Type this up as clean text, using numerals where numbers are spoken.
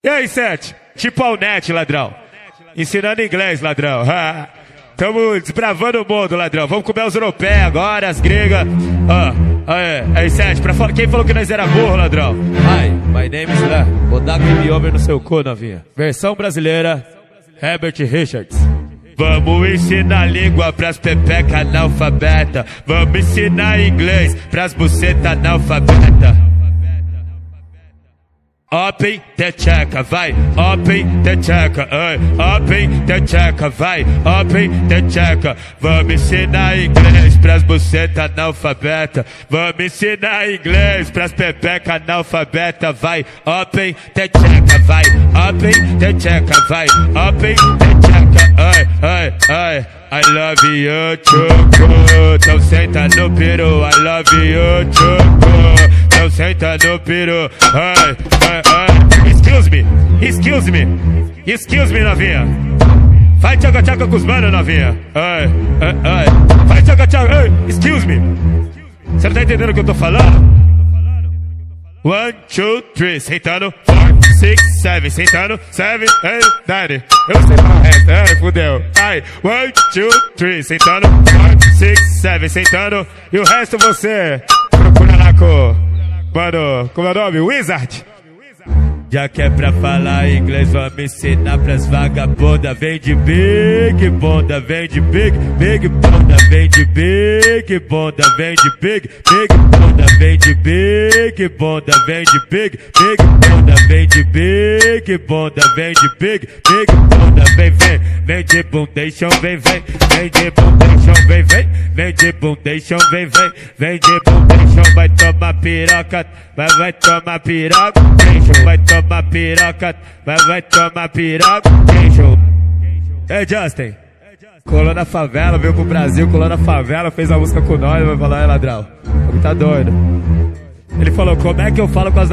E aí, Sete? Tipo Alnet, ladrão. Ensinando inglês, ladrão. Tamo desbravando o mundo, ladrão. Vamos comer os europeus agora, as gregas. Aí, Sete, quem falou que nós era burro, ladrão? Hi, my name is Lá. Vou dar aquele homem no seu cu, novinha. Versão brasileira, Herbert Richards. Vamos ensinar língua pras pepeca analfabeta. Vamos ensinar inglês pras buceta analfabeta. Open the checa, vai, open the checa, open the checa, vai, open the checa. Vamos ensinar inglês pras buceta analfabeta. Vamos ensinar inglês pras pepeca analfabeta, vai, open the checa, vai, open the checa, vai, open the checa, I love you, choco. Então senta no peru, I love you, choco. Então senta no peru, Excuse me, novinha. Vai tchaca-tchaca com os manos, novinha. Vai tchaca-tchaca, excuse me. Você não tá entendendo o que eu tô falando? 1, 2, 3, sentando, 4, 6, 7, sentando, 7, 8, 9. Eu sei falar o resto, fudeu. 1, 2, 3, sentando, 4, 6, 7, sentando. E o resto você procura lá com... Mano, como é o nome? Wizard. Já que é pra falar inglês, vamos ensinar pras vagabundas. Vem de big bunda, vem de big bunda, vem de big bunda, vem de big bunda, vem de big bunda, vem de big bunda, vem de big bunda, vem de big bunda, vem de bundation, vem de bundation, vem de bundation, vem de bundation, vai tomar piroca, vai tomar piroca, vai tomar piroca, vai tomar piroca, Justin, colou na favela, veio pro Brasil, colou na favela, fez a música com nós, vai falar, ladrão, tá doido. Ele falou, como é que eu falo com as